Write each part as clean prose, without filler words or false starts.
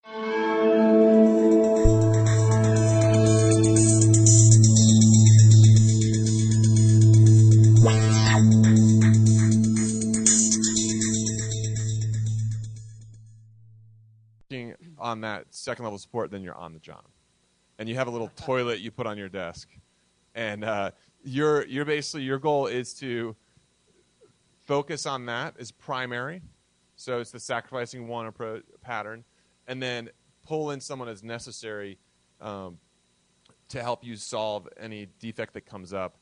On that second level support, then you're on the job, and you have a little toilet you put on your desk, and you're basically, your goal is to focus on that as primary. So it's the sacrificing one approach pattern, and then pull in someone as necessary to help you solve any defect that comes up,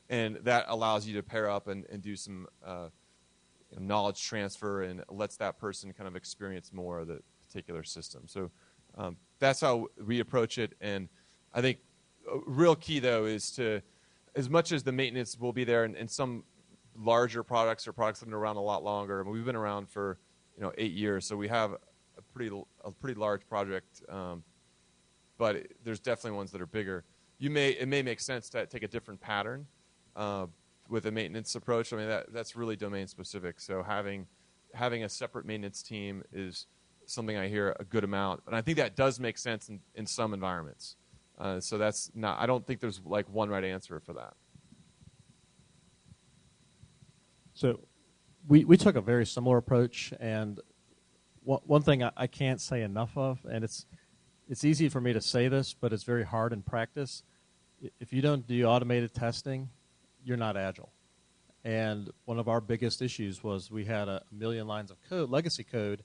and that allows you to pair up and do some knowledge transfer, and lets that person kind of experience more of the particular system. So that's how we approach it. And I think a real key, though, is to, as much as the maintenance will be there in some larger products or products that have been around a lot longer. I mean, we've been around for 8 years, so we have a pretty large project. But there's definitely ones that are bigger. It may make sense to take a different pattern with a maintenance approach. I mean, that's really domain specific. So having a separate maintenance team is something I hear a good amount, and I think that does make sense in some environments. So that's not. I don't think there's like one right answer for that. So we took a very similar approach, and one thing I can't say enough of, and it's easy for me to say this, but it's very hard in practice. If you don't do automated testing, you're not agile. And one of our biggest issues was we had a million lines of code, legacy code,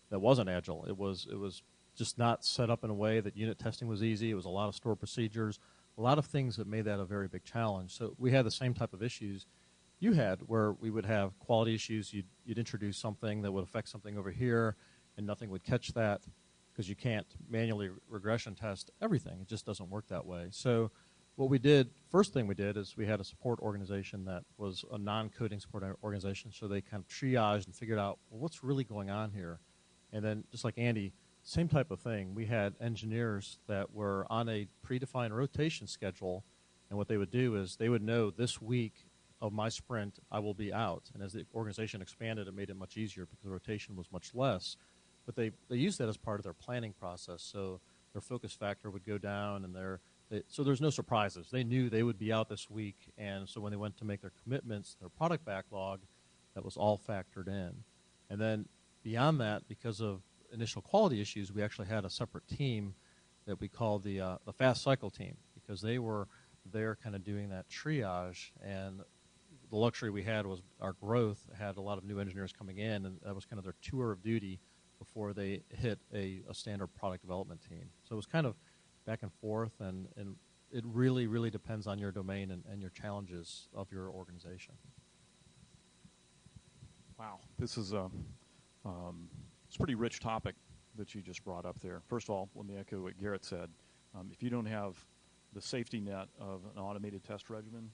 that wasn't agile. It was just not set up in a way that unit testing was easy. It was a lot of stored procedures, a lot of things that made that a very big challenge. So we had the same type of issues you had, where we would have quality issues. You'd introduce something that would affect something over here, and nothing would catch that, because you can't manually regression test everything. It just doesn't work that way. So what we did, first thing we did, is we had a support organization that was a non-coding support organization, so they kind of triaged and figured out, well, what's really going on here? And then, just like Andy, same type of thing. We had engineers that were on a predefined rotation schedule, and what they would do is they would know, this week of my sprint, I will be out. And as the organization expanded, it made it much easier because the rotation was much less. But they used that as part of their planning process, so their focus factor would go down, and so there's no surprises. They knew they would be out this week, and so when they went to make their commitments, their product backlog, that was all factored in. And then beyond that, because of initial quality issues, we actually had a separate team that we called the fast cycle team, because they were there kind of doing that triage. And the luxury we had was our growth had a lot of new engineers coming in, and that was kind of their tour of duty before they hit a standard product development team. So it was kind of back and forth, and it really, really depends on your domain and your challenges of your organization. Wow, this is it's a pretty rich topic that you just brought up there. First of all, let me echo what Garrett said. If you don't have the safety net of an automated test regimen,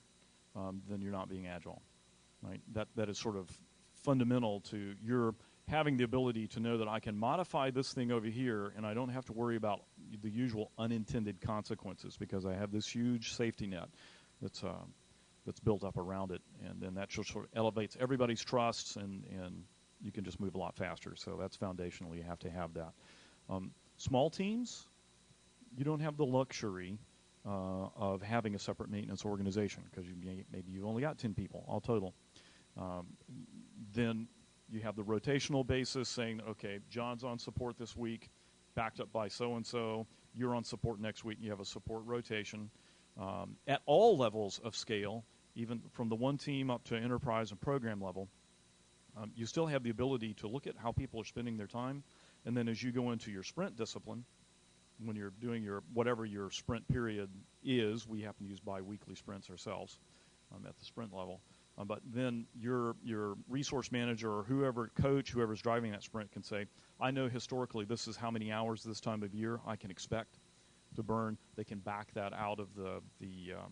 then you're not being agile, right? That is sort of fundamental to your having the ability to know that I can modify this thing over here, and I don't have to worry about the usual unintended consequences, because I have this huge safety net that's built up around it, and then that sort of elevates everybody's trusts, and you can just move a lot faster. So that's foundational. You have to have that. Small teams, you don't have the luxury of having a separate maintenance organization, because maybe you only got 10 people all total. Then you have the rotational basis saying, okay, John's on support this week, backed up by so-and-so. You're on support next week. You have a support rotation. At all levels of scale, even from the one team up to enterprise and program level, you still have the ability to look at how people are spending their time. And then as you go into your sprint discipline, when you're doing whatever your sprint period is, we happen to use bi-weekly sprints ourselves at the sprint level. But then your resource manager or whoever's driving that sprint can say, I know historically this is how many hours this time of year I can expect to burn. They can back that out of the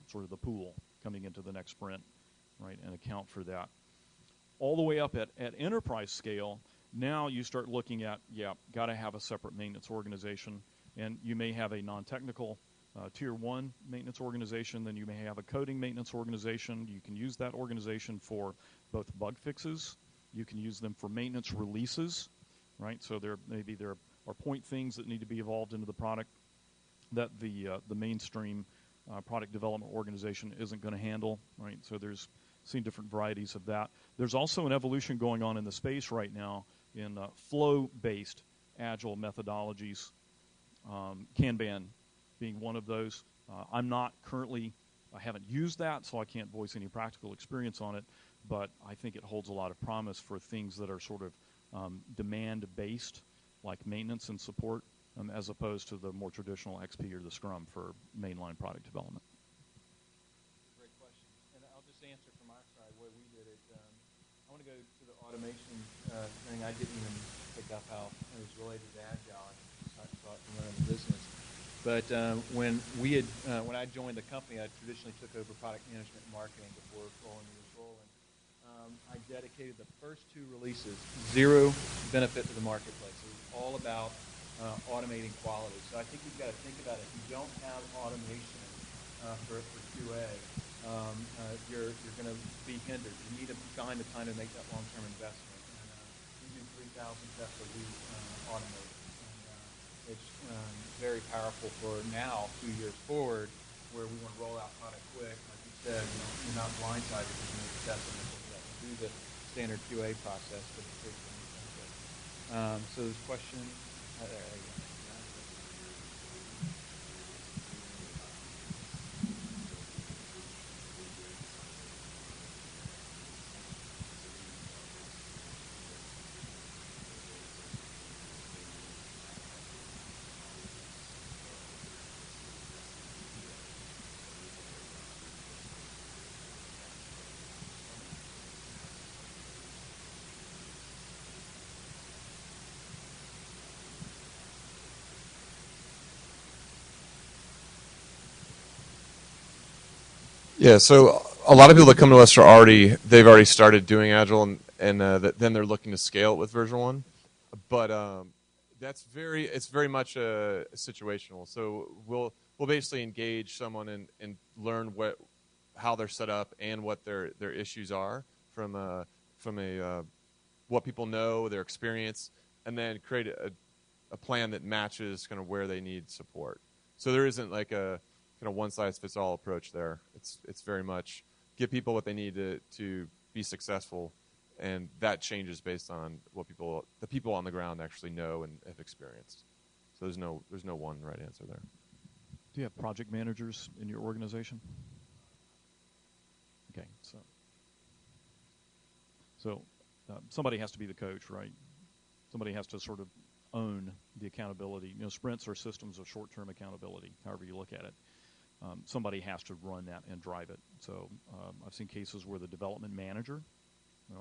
sort of the pool coming into the next sprint, right, and account for that. All the way up at enterprise scale, now you start looking at, got to have a separate maintenance organization, and you may have a non-technical Tier 1 maintenance organization, then you may have a coding maintenance organization. You can use that organization for both bug fixes. You can use them for maintenance releases, right? So maybe they're or point things that need to be evolved into the product that the mainstream product development organization isn't going to handle, right? So there's seen different varieties of that. There's also an evolution going on in the space right now in flow-based agile methodologies, Kanban being one of those. I'm not currently, I haven't used that, so I can't voice any practical experience on it, but I think it holds a lot of promise for things that are sort of demand-based, like maintenance and support, as opposed to the more traditional XP or the Scrum for mainline product development. Great question. And I'll just answer from our side the way we did it. I want to go to the automation thing. I didn't even pick up how it was related to Agile. I thought from running the business. But when I joined the company, I traditionally took over product management and marketing before rolling into this role. And I dedicated the first 2 releases, 0 benefit to the marketplace. It was all about automating quality. So I think you've got to think about it. If you don't have automation for QA, you're going to be hindered. You need to find the time to make that long-term investment. And we do 3,000 tests a week automated. And it's very powerful for now, 2 years forward, where we want to roll out product quick. Like you said, you're not blindsided because you make the test and do the standard QA process, but it takes some benefit. So this question, there you go. Yeah, so a lot of people that come to us they've already started doing Agile, and then they're looking to scale it with VersionOne. But it's very much situational. So we'll basically engage someone and learn how they're set up and what their issues are from what people know, their experience, and then create a plan that matches kind of where they need support. So there isn't like a kind of one-size-fits-all approach there. It's very much give people what they need to be successful, and that changes based on what the people on the ground actually know and have experienced. So there's no one right answer there. Do you have project managers in your organization? Okay, so somebody has to be the coach, right? Somebody has to sort of own the accountability. Sprints are systems of short-term accountability, however you look at it. Somebody has to run that and drive it. So I've seen cases where the development manager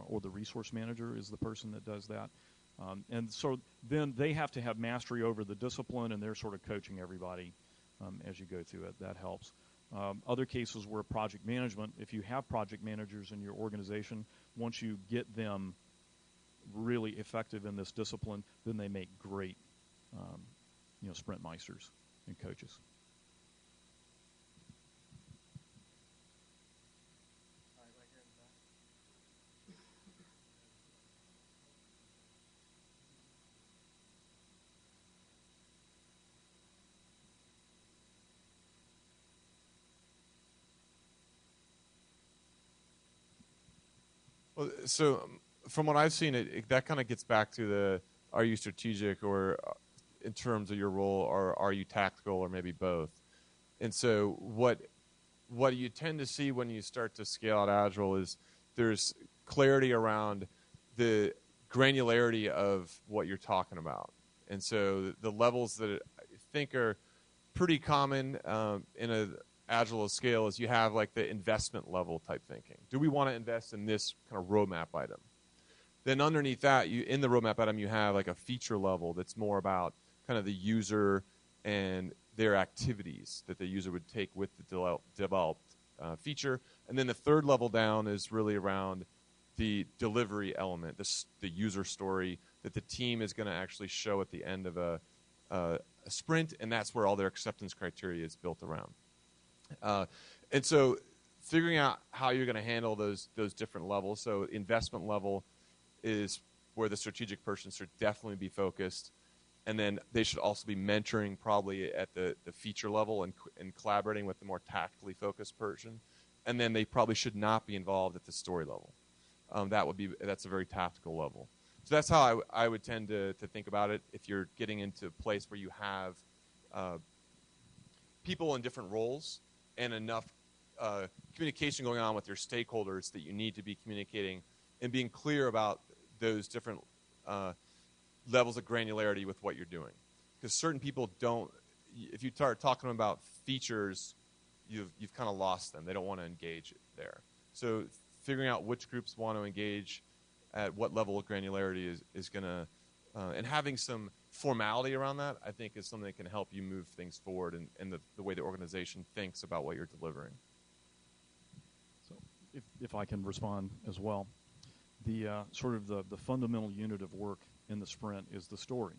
or the resource manager is the person that does that. And so then they have to have mastery over the discipline, and they're sort of coaching everybody as you go through it. That helps. Other cases where project management, if you have project managers in your organization, once you get them really effective in this discipline, then they make great sprint meisters and coaches. Well, so from what I've seen, that kind of gets back to are you strategic or in terms of your role, or are you tactical, or maybe both? And so what you tend to see when you start to scale out Agile is there's clarity around the granularity of what you're talking about. And so the levels that I think are pretty common in an Agile scale is you have like the investment level type thinking. Do we want to invest in this kind of roadmap item? Then underneath that, in the roadmap item, you have like a feature level that's more about kind of the user and their activities that the user would take with the developed feature. And then the third level down is really around the delivery element, the user story that the team is going to actually show at the end of a sprint, and that's where all their acceptance criteria is built around. And so figuring out how you're going to handle those different levels. So investment level is where the strategic person should definitely be focused. And then they should also be mentoring probably at the feature level and collaborating with the more tactically focused person. And then they probably should not be involved at the story level. That's a very tactical level. So that's how I would tend to think about it. If you're getting into a place where you have people in different roles and enough communication going on with your stakeholders that you need to be communicating and being clear about those different levels of granularity with what you're doing. Because certain people don't, if you start talking about features, you've kind of lost them. They don't want to engage there. So figuring out which groups want to engage at what level of granularity is going to, and having some formality around that, I think, is something that can help you move things forward in the way the organization thinks about what you're delivering. So if I can respond as well, the sort of the fundamental unit of work in the sprint is the story,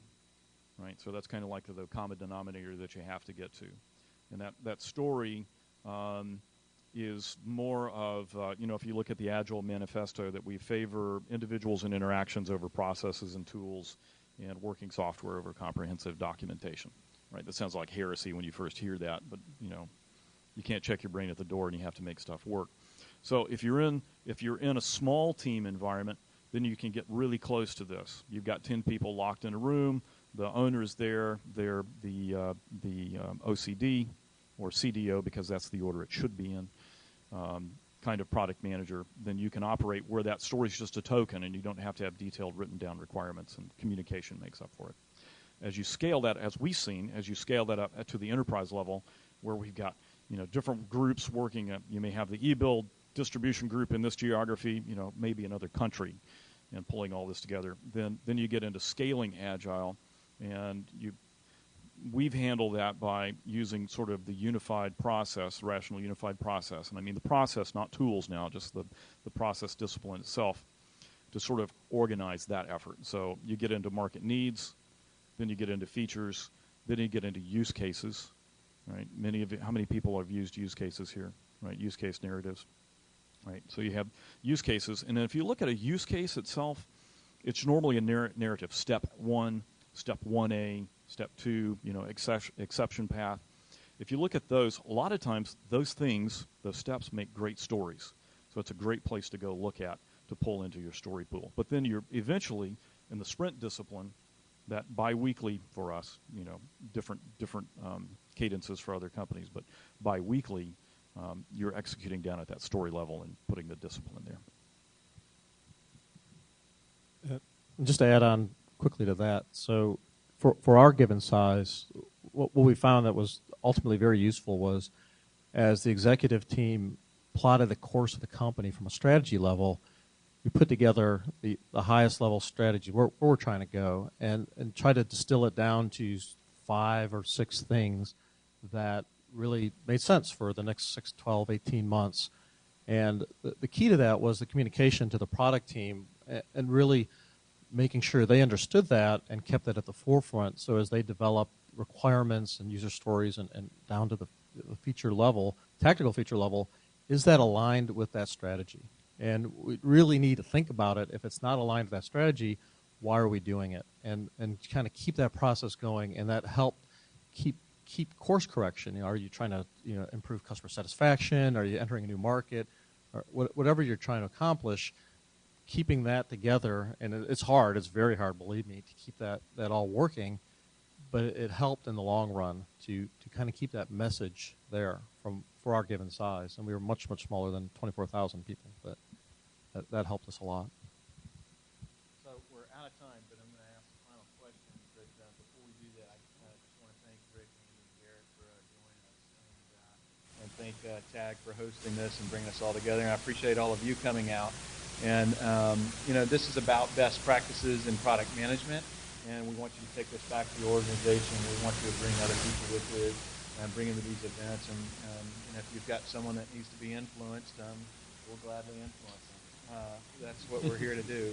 right? So that's kind of like the common denominator that you have to get to. And that story is more of, if you look at the Agile manifesto, that we favor individuals and interactions over processes and tools and working software over comprehensive documentation, right? That sounds like heresy when you first hear that, but, you can't check your brain at the door and you have to make stuff work. So if you're in a small team environment, then you can get really close to this. You've got 10 people locked in a room. The owner's there. They're the OCD or CDO, because that's the order it should be in, kind of product manager. Then you can operate where that story's just a token, and you don't have to have detailed written down requirements, and communication makes up for it. As you scale that, as we've seen, as you scale that up to the enterprise level, where we've got different groups working. You may have the e-build distribution group in this geography, maybe another country, and pulling all this together. Then you get into scaling Agile, and we've handled that by using sort of the unified process, rational unified process. And I mean the process, not tools now, just the process discipline itself, to sort of organize that effort. So you get into market needs, then you get into features, then you get into use cases, right? How many people have used use cases here, right? Use case narratives. Right, so you have use cases, and then if you look at a use case itself, it's normally a narrative. Step 1, step 1A, step 2, exception path. If you look at those, a lot of times those steps make great stories. So it's a great place to go look at to pull into your story pool. But then you're eventually, in the sprint discipline, that bi-weekly for us, different cadences for other companies, but bi-weekly, you're executing down at that story level and putting the discipline there. Just to add on quickly to that, so for our given size, what we found that was ultimately very useful was, as the executive team plotted the course of the company from a strategy level, we put together the highest level strategy where we're trying to go, and try to distill it down to 5 or 6 things that really made sense for the next 6, 12, 18 months. And the key to that was the communication to the product team, and really making sure they understood that and kept that at the forefront. So as they developed requirements and user stories and down to the feature level, tactical feature level, is that aligned with that strategy? And we really need to think about it. If it's not aligned with that strategy, why are we doing it? And kind of keep that process going, and that helped keep course correction. Are you trying to improve customer satisfaction? Are you entering a new market? Or whatever you're trying to accomplish, keeping that together, and it's hard. It's very hard, believe me, to keep that all working. But it helped in the long run to kind of keep that message there for our given size. And we were much, much smaller than 24,000 people, but that helped us a lot. So we're out of time, but I'm going to ask the final question. But before we do that, I just want to thank Rick, Andy, and Garrett for joining us, and thank TAG for hosting this and bringing us all together. And I appreciate all of you coming out. And this is about best practices in product management, and we want you to take this back to your organization. We want you to bring other people with you and bring them to these events. And if you've got someone that needs to be influenced, we'll gladly influence them. That's what we're here to do.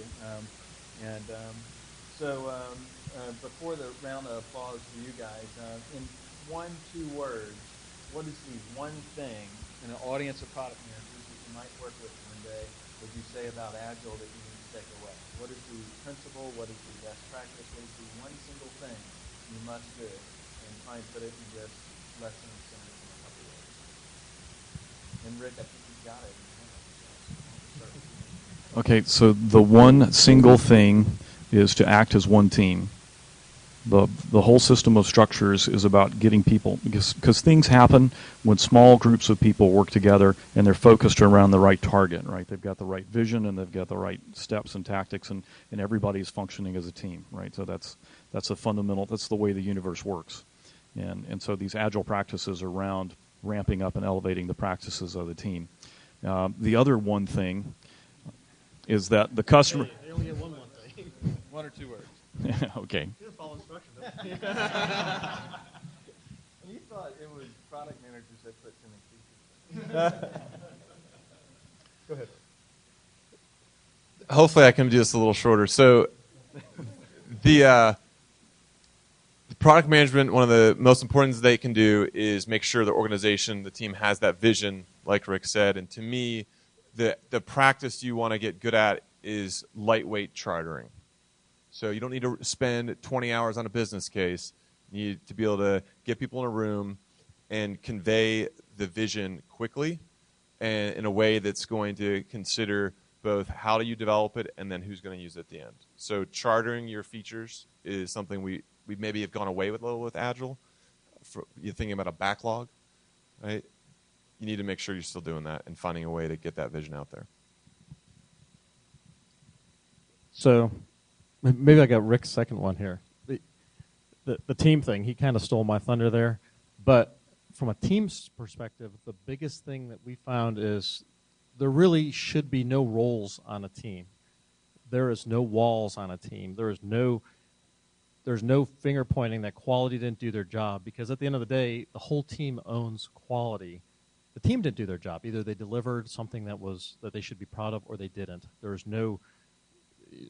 So before the round of applause for you guys, in 1-2 words, what is the one thing in an audience of product managers that you might work with one day would you say about Agile that you take away? What is the principle? What is the best practice? What is the one single thing you must do? And try and put it in just lessons centered in a couple ways. And Rick, I think you've got it. Okay, so the one single thing is to act as one team. The whole system of structures is about getting people, because things happen when small groups of people work together and they're focused around the right target, right? They've got the right vision and they've got the right steps and tactics, and everybody's functioning as a team, right? So that's a fundamental, that's the way the universe works. And so these agile practices are around ramping up and elevating the practices of the team. The other one thing is that the customer... Hey, they only get one thing. One or two words. Okay. You didn't follow instructions. You thought it was product managers that put too many features. Go ahead. Hopefully I can do this a little shorter. So the product management, one of the most important things they can do is make sure the organization, the team has that vision, like Rick said. And to me, the practice you want to get good at is lightweight chartering. So you don't need to spend 20 hours on a business case. You need to be able to get people in a room and convey the vision quickly and in a way that's going to consider both how do you develop it and then who's going to use it at the end. So chartering your features is something we maybe have gone away with a little with Agile. You're thinking about a backlog, right? You need to make sure you're still doing that and finding a way to get that vision out there. So maybe I got Rick's second one here. The team thing, he kind of stole my thunder there. But from a team's perspective, the biggest thing that we found is there really should be no roles on a team. There is no walls on a team. There's no finger pointing that quality didn't do their job, because at the end of the day, the whole team owns quality. The team didn't do their job. Either they delivered something that they should be proud of, or they didn't. There's no.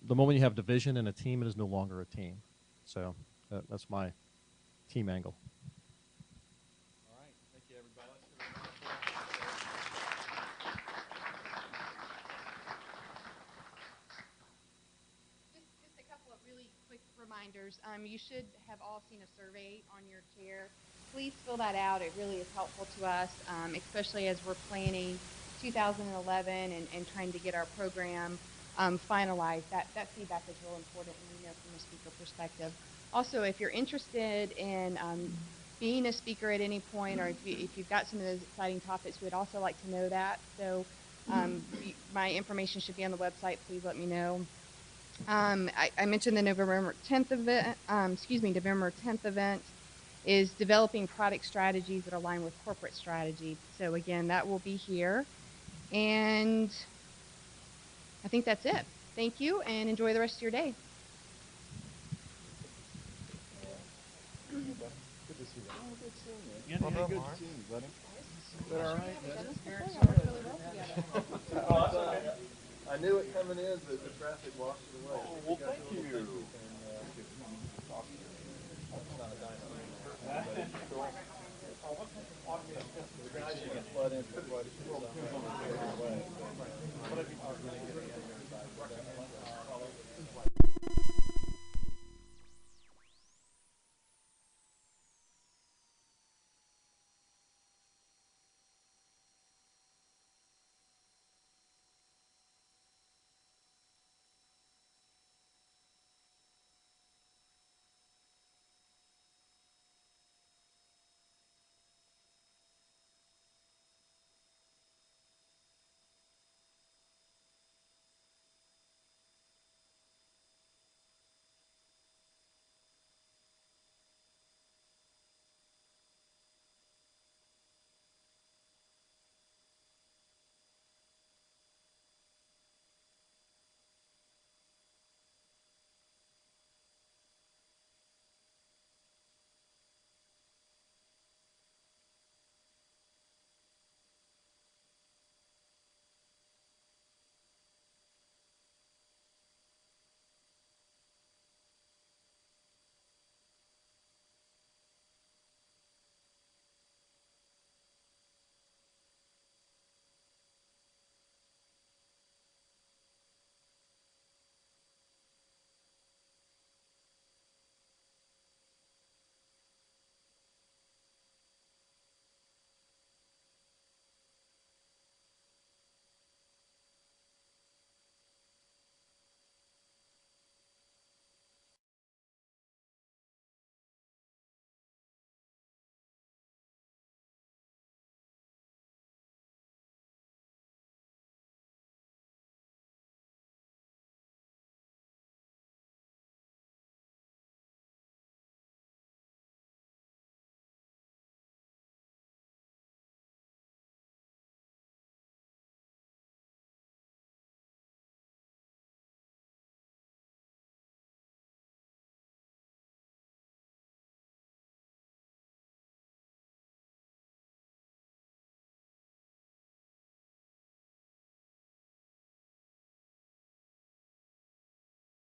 The moment you have division in a team, it is no longer a team. So that's my team angle. All right. Thank you, everybody. Just a couple of really quick reminders. You should have all seen a survey on your chair. Please fill that out. It really is helpful to us, especially as we're planning 2011 and trying to get our program finalized. That feedback is real important, and we know from a speaker perspective. Also, if you're interested in being a speaker at any point, or if you've got some of those exciting topics, we'd also like to know that. So my information should be on the website. Please let me know. I mentioned the November 10th event. November 10th event is developing product strategies that align with corporate strategy. So again, that will be here. And I think that's it. Thank you, and enjoy the rest of your day. Good to see you. Oh, good seeing you. Good to see you, buddy. Is that all right? I knew it coming in, but the traffic washed it away. Oh, well, thank you. Flood into the